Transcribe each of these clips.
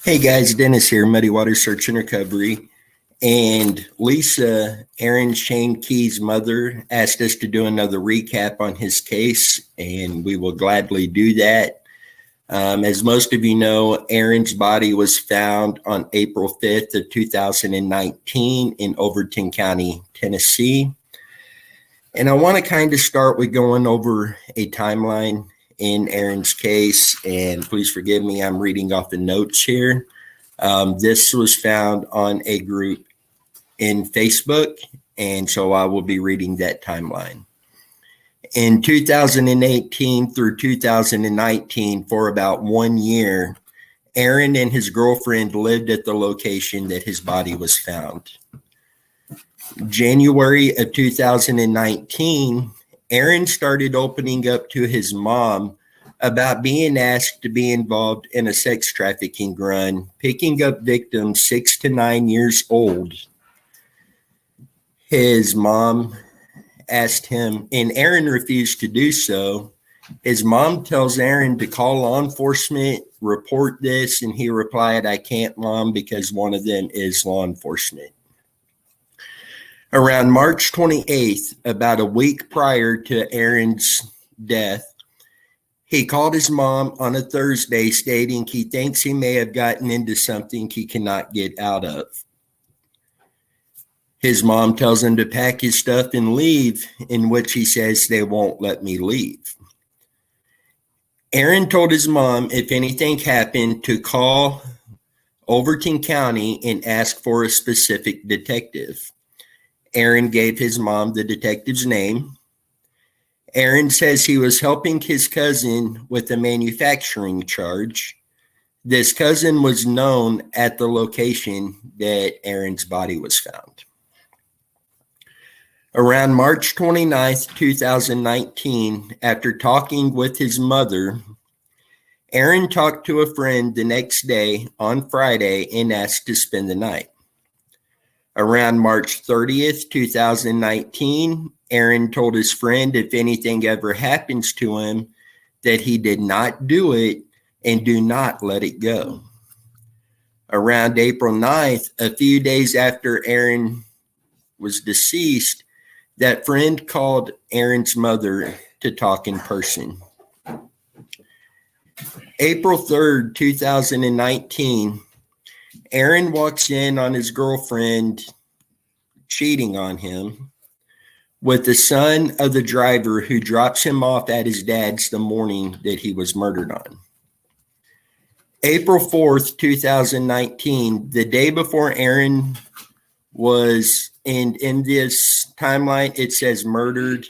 Hey guys, Dennis here, Muddy Water Search and Recovery. And Lisa, Aaron Shane Key's mother, asked us to do another recap on his case, and we will gladly do that. As most of you know, Aaron's body was found on April 5th of 2019 in Overton County, Tennessee. And I want to kind of start with going over a timeline in Aaron's case, and please forgive me, I'm reading off the notes here. This was found on a group in Facebook, and so I will be reading that timeline. In 2018 through 2019, for about 1 year, Aaron and his girlfriend lived at the location that his body was found. January of 2019, Aaron started opening up to his mom about being asked to be involved in a sex trafficking run, picking up victims 6 to 9 years old. His mom asked him, and Aaron refused to do so. His mom tells Aaron to call law enforcement, report this, and he replied, "I can't, Mom, because one of them is law enforcement." Around March 28th, about a week prior to Aaron's death, he called his mom on a Thursday stating he thinks he may have gotten into something he cannot get out of. His mom tells him to pack his stuff and leave, in which he says they won't let me leave. Aaron told his mom if anything happened to call Overton County and ask for a specific detective. Aaron gave his mom the detective's name. Aaron says he was helping his cousin with a manufacturing charge. This cousin was known at the location that Aaron's body was found. Around March 29th, 2019, after talking with his mother, Aaron talked to a friend the next day on Friday and asked to spend the night. Around March 30th, 2019, Aaron told his friend if anything ever happens to him, that he did not do it and do not let it go. Around April 9th, a few days after Aaron was deceased, that friend called Aaron's mother to talk in person. April 3rd, 2019, Aaron walks in on his girlfriend cheating on him with the son of the driver who drops him off at his dad's the morning that he was murdered on. April 4th, 2019, the day before Aaron was in this timeline, it says murdered.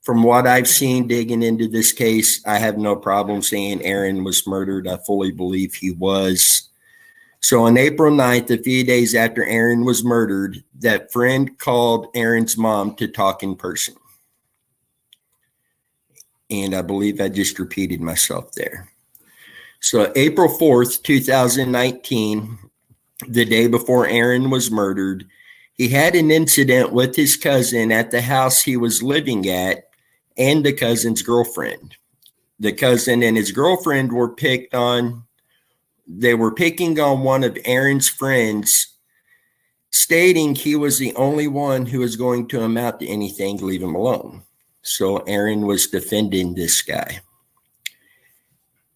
From what I've seen digging into this case, I have no problem saying Aaron was murdered. I fully believe he was. So on April 9th, a few days after Aaron was murdered, that friend called Aaron's mom to talk in person. And I believe I just repeated myself there. So April 4th, 2019, the day before Aaron was murdered, he had an incident with his cousin at the house he was living at and the cousin's girlfriend. The cousin and his girlfriend were picking on one of Aaron's friends, stating he was the only one who was going to amount to anything, leave him alone. So Aaron was defending this guy.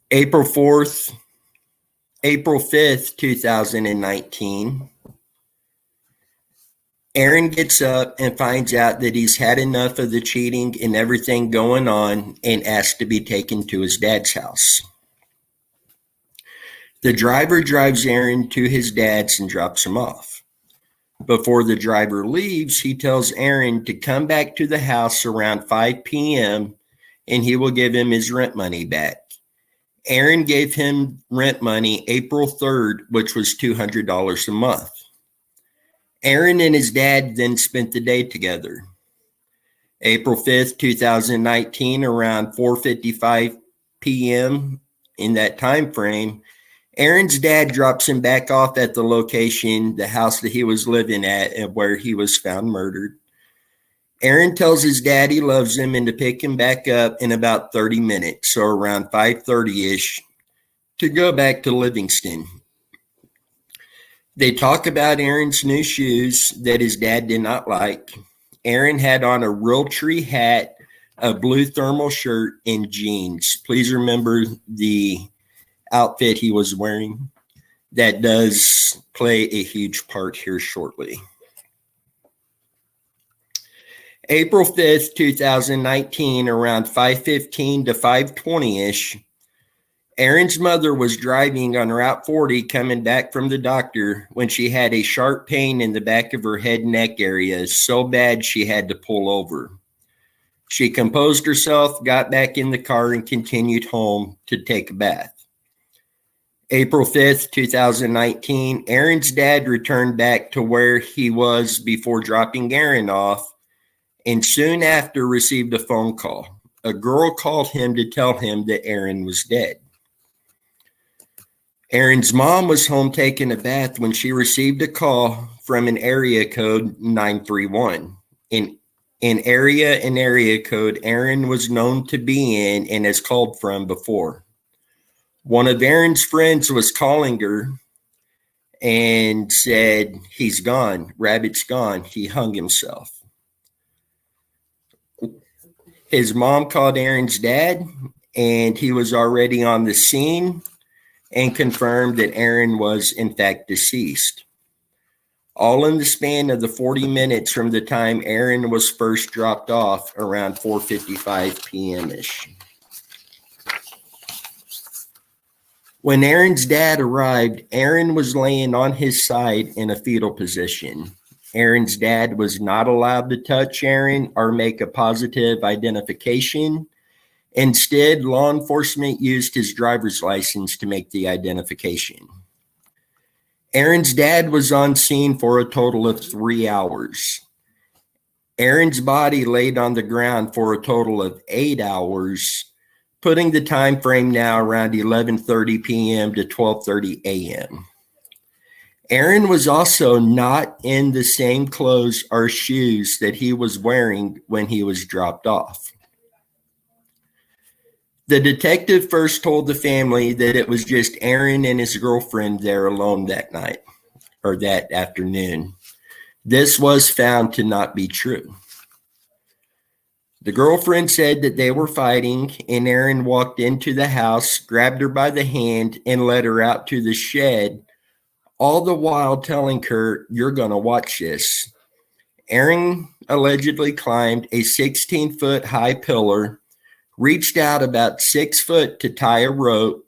April 5th, 2019, Aaron gets up and finds out that he's had enough of the cheating and everything going on and asks to be taken to his dad's house. The driver drives Aaron to his dad's and drops him off. Before the driver leaves, he tells Aaron to come back to the house around 5 p.m. and he will give him his rent money back. Aaron gave him rent money April 3rd, which was $200 a month. Aaron and his dad then spent the day together. April 5th, 2019, around 4:55 p.m. in that time frame, Aaron's dad drops him back off at the location, the house that he was living at and where he was found murdered. Aaron tells his dad he loves him and to pick him back up in about 30 minutes, so around 5:30-ish, To go back to Livingston, they talk about Aaron's new shoes that his dad did not like. Aaron had on a Realtree hat, a blue thermal shirt, and jeans. Please remember the outfit he was wearing. That does play a huge part here shortly. April 5th, 2019, around 5:15 to 5:20-ish, Aaron's mother was driving on Route 40 coming back from the doctor when she had a sharp pain in the back of her head and neck area, so bad she had to pull over. She composed herself, got back in the car, and continued home to take a bath. April 5th, 2019, Aaron's dad returned back to where he was before dropping Aaron off, and soon after received a phone call. A girl called him to tell him that Aaron was dead. Aaron's mom was home taking a bath when she received a call from an area code 931. In area code Aaron was known to be in and has called from before. One of Aaron's friends was calling her and said, "He's gone. Rabbit's gone. He hung himself." His mom called Aaron's dad, and he was already on the scene and confirmed that Aaron was in fact deceased. All in the span of the 40 minutes from the time Aaron was first dropped off around 4:55 p.m.-ish. When Aaron's dad arrived, Aaron was laying on his side in a fetal position. Aaron's dad was not allowed to touch Aaron or make a positive identification. Instead, law enforcement used his driver's license to make the identification. Aaron's dad was on scene for a total of 3 hours. Aaron's body laid on the ground for a total of 8 hours, putting the time frame now around 11:30 p.m. to 12:30 a.m. Aaron was also not in the same clothes or shoes that he was wearing when he was dropped off. The detective first told the family that it was just Aaron and his girlfriend there alone that night or that afternoon. This was found to not be true. The girlfriend said that they were fighting, and Aaron walked into the house, grabbed her by the hand, and led her out to the shed, all the while telling her, "You're going to watch this." Aaron allegedly climbed a 16-foot high pillar, reached out about 6 foot to tie a rope,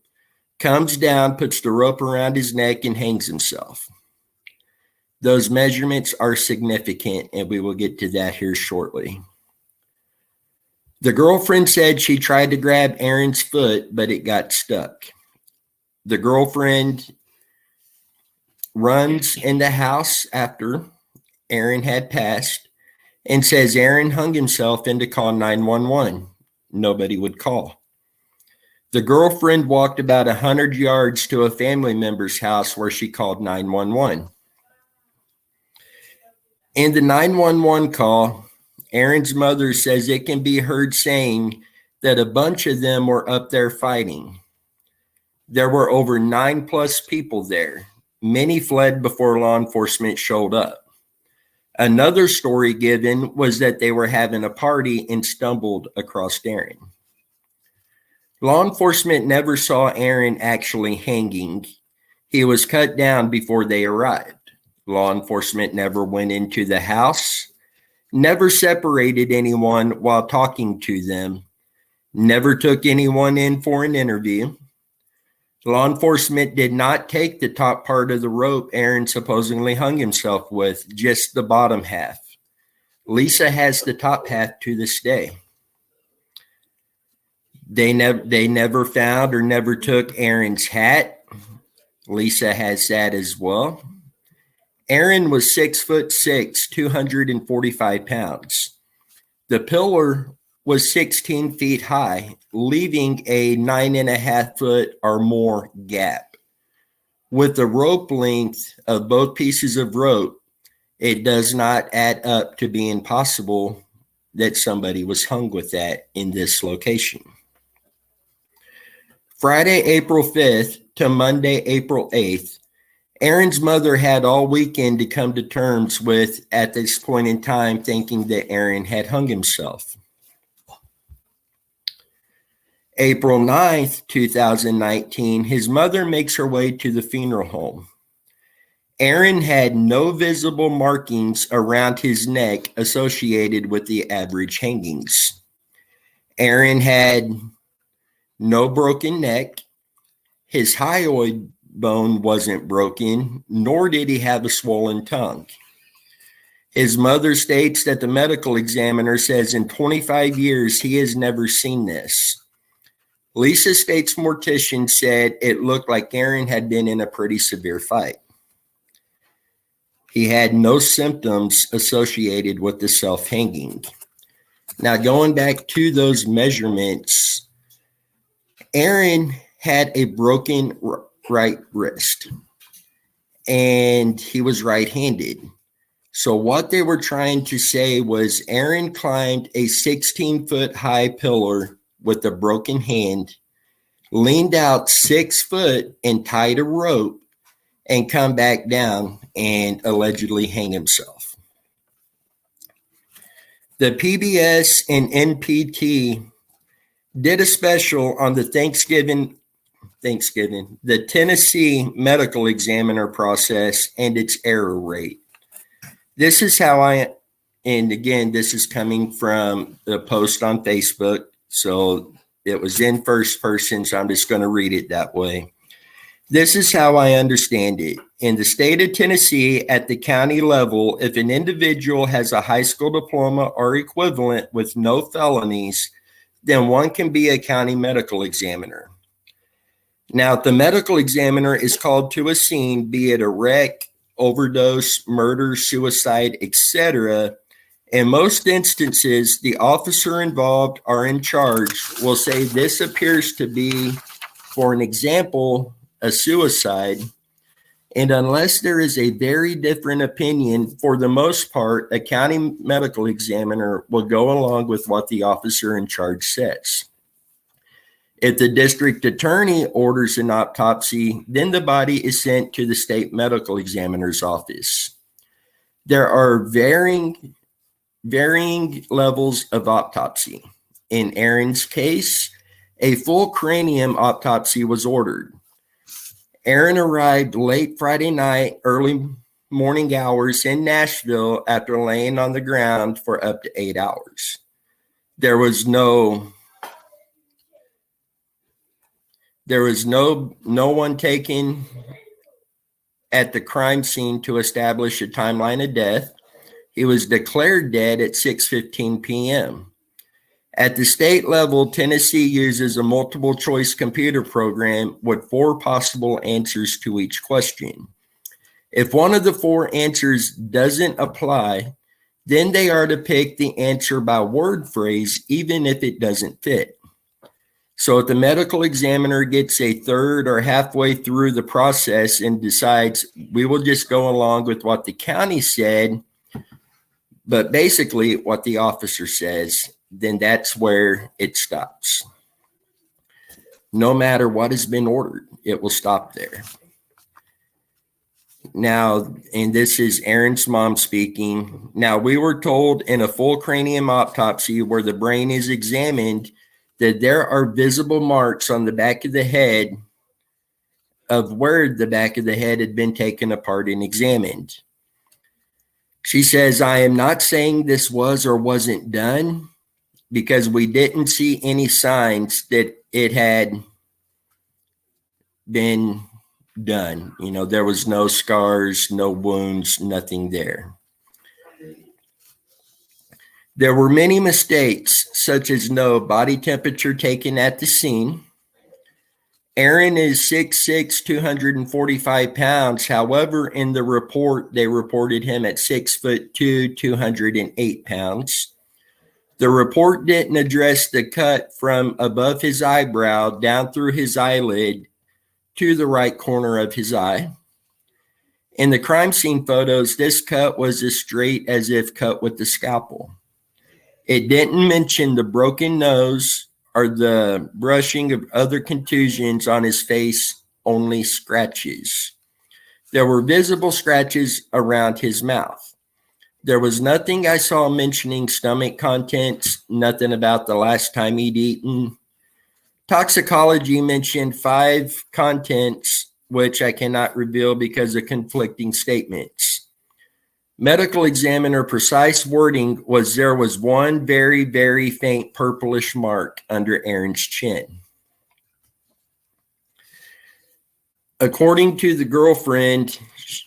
comes down, puts the rope around his neck, and hangs himself. Those measurements are significant, and we will get to that here shortly. The girlfriend said she tried to grab Aaron's foot, but it got stuck. The girlfriend runs in the house after Aaron had passed and says Aaron hung himself and to call 911. Nobody would call. The girlfriend walked about 100 yards to a family member's house where she called 911. In the 911 call, Aaron's mother says it can be heard saying that a bunch of them were up there fighting. There were over 9+ people there. Many fled before law enforcement showed up. Another story given was that they were having a party and stumbled across Aaron. Law enforcement never saw Aaron actually hanging. He was cut down before they arrived. Law enforcement never went into the house, never separated anyone while talking to them, never took anyone in for an interview. Law enforcement did not take the top part of the rope Aaron supposedly hung himself with, just the bottom half. Lisa has the top half to this day. They never found or never took Aaron's hat. Lisa has that as well. Aaron was 6'6", 245 pounds. The pillar was 16 feet high, leaving a 9.5 foot or more gap. With the rope length of both pieces of rope, it does not add up to being possible that somebody was hung with that in this location. Friday, April 5th, to Monday, April 8th. Aaron's mother had all weekend to come to terms with, at this point in time, thinking that Aaron had hung himself. April 9th, 2019, his mother makes her way to the funeral home. Aaron had no visible markings around his neck associated with the average hangings. Aaron had no broken neck. His hyoid bone wasn't broken, nor did he have a swollen tongue. His mother states that the medical examiner says in 25 years he has never seen this. Lisa state's mortician said it looked like Aaron had been in a pretty severe fight. He had no symptoms associated with the self-hanging. Now, going back to those measurements, Aaron had a broken right wrist, and he was right-handed. So what they were trying to say was Aaron climbed a 16-foot high pillar with a broken hand, leaned out 6 foot and tied a rope, and come back down and allegedly hang himself. The PBS and NPT did a special on the the Tennessee medical examiner process and its error rate. This is how and again, this is coming from the post on Facebook, so it was in first person, so I'm just going to read it that way. This is how I understand it. In the state of Tennessee, at the county level, if an individual has a high school diploma or equivalent with no felonies, then one can be a county medical examiner. Now, if the medical examiner is called to a scene, be it a wreck, overdose, murder, suicide, etc., in most instances, the officer involved or in charge will say this appears to be, for an example, a suicide, and unless there is a very different opinion, for the most part, a county medical examiner will go along with what the officer in charge says. If the district attorney orders an autopsy, then the body is sent to the state medical examiner's office. There are varying levels of autopsy. In Aaron's case, a full cranium autopsy was ordered. Aaron arrived late Friday night, early morning hours in Nashville after laying on the ground for up to 8 hours. There was no one taken at the crime scene to establish a timeline of death. He was declared dead at 6:15 p.m. At the state level, Tennessee uses a multiple choice computer program with 4 possible answers to each question. If one of the 4 answers doesn't apply, then they are to pick the answer by word phrase, even if it doesn't fit. So if the medical examiner gets a third or halfway through the process and decides we will just go along with what the county said, but basically what the officer says, then that's where it stops. No matter what has been ordered, it will stop there. Now, and this is Aaron's mom speaking. Now, we were told in a full cranium autopsy where the brain is examined that there are visible marks on the back of the head of where the back of the head had been taken apart and examined. She says, I am not saying this was or wasn't done, because we didn't see any signs that it had been done. You know, there was no scars, no wounds, nothing there. There were many mistakes, such as no body temperature taken at the scene. Aaron is 6'6", 245 pounds. However, in the report, they reported him at 6'2", 208 pounds. The report didn't address the cut from above his eyebrow down through his eyelid to the right corner of his eye. In the crime scene photos, this cut was as straight as if cut with the scalpel. It didn't mention the broken nose or the brushing of other contusions on his face only scratches. There were visible scratches around his mouth. There was nothing I saw mentioning stomach contents, nothing about the last time he'd eaten. Toxicology mentioned 5 contents, which I cannot reveal because of conflicting statements. Medical examiner precise wording was there was one very, very faint purplish mark under Aaron's chin. According to the girlfriend,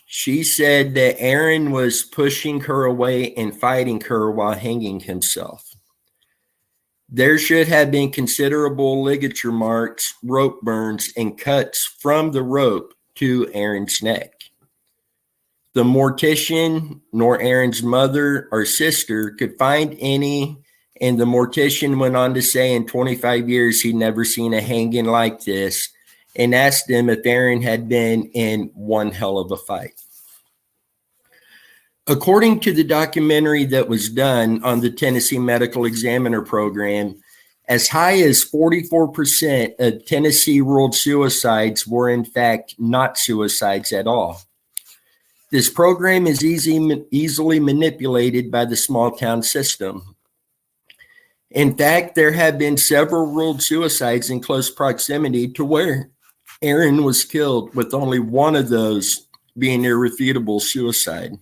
she said that Aaron was pushing her away and fighting her while hanging himself. There should have been considerable ligature marks, rope burns, and cuts from the rope to Aaron's neck. The mortician nor Aaron's mother or sister could find any, and the mortician went on to say in 25 years he'd never seen a hanging like this, and asked him if Aaron had been in one hell of a fight. According to the documentary that was done on the Tennessee Medical Examiner program, as high as 44% of Tennessee ruled suicides were in fact not suicides at all. This program is easily manipulated by the small town system. In fact, there have been several ruled suicides in close proximity to where Aaron was killed, with only one of those being irrefutable suicide.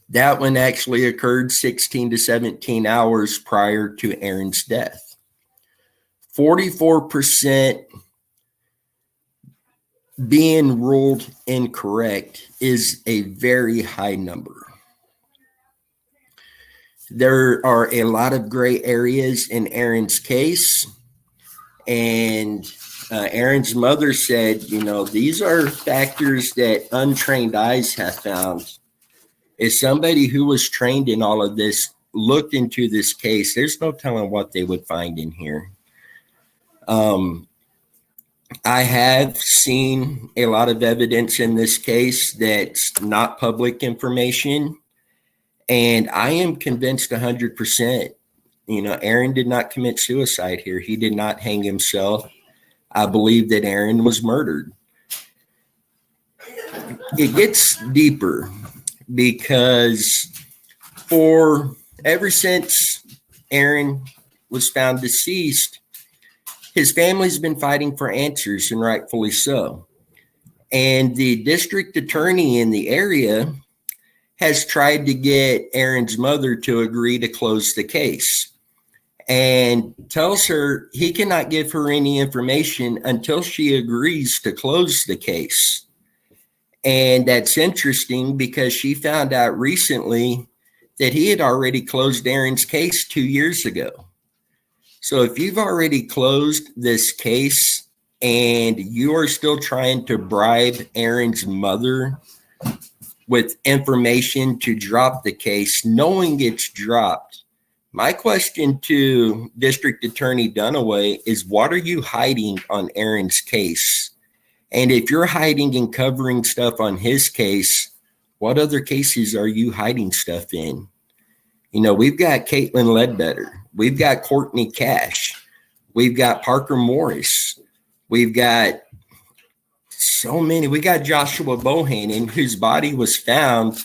That one actually occurred 16 to 17 hours prior to Aaron's death. 44% being ruled incorrect is a very high number. There are a lot of gray areas in Aaron's case, and Aaron's mother said, these are factors that untrained eyes have found. As somebody who was trained in all of this looked into this case, there's no telling what they would find in here. I have seen a lot of evidence in this case that's not public information, and I am convinced 100%, Aaron did not commit suicide here. He did not hang himself. I believe that Aaron was murdered. It gets deeper because ever since Aaron was found deceased, his family's been fighting for answers, and rightfully so. And the district attorney in the area has tried to get Aaron's mother to agree to close the case, and tells her he cannot give her any information until she agrees to close the case. And that's interesting because she found out recently that he had already closed Aaron's case 2 years ago. So if you've already closed this case and you are still trying to bribe Aaron's mother with information to drop the case, knowing it's dropped, my question to District Attorney Dunaway is, what are you hiding on Aaron's case? And if you're hiding and covering stuff on his case, what other cases are you hiding stuff in? We've got Caitlin Ledbetter. We've got Courtney Cash. We've got Parker Morris. We've got so many. We got Joshua Bohannon, whose body was found,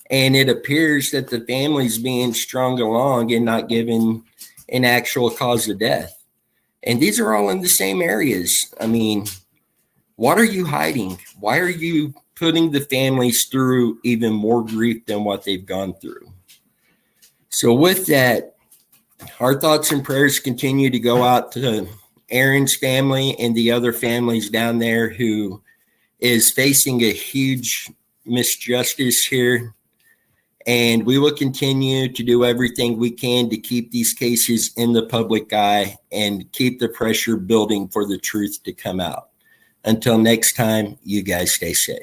and it appears that the family's being strung along and not given an actual cause of death. And these are all in the same areas. What are you hiding? Why are you putting the families through even more grief than what they've gone through? So with that, our thoughts and prayers continue to go out to Aaron's family and the other families down there who is facing a huge misjustice here. And we will continue to do everything we can to keep these cases in the public eye and keep the pressure building for the truth to come out. Until next time, you guys stay safe.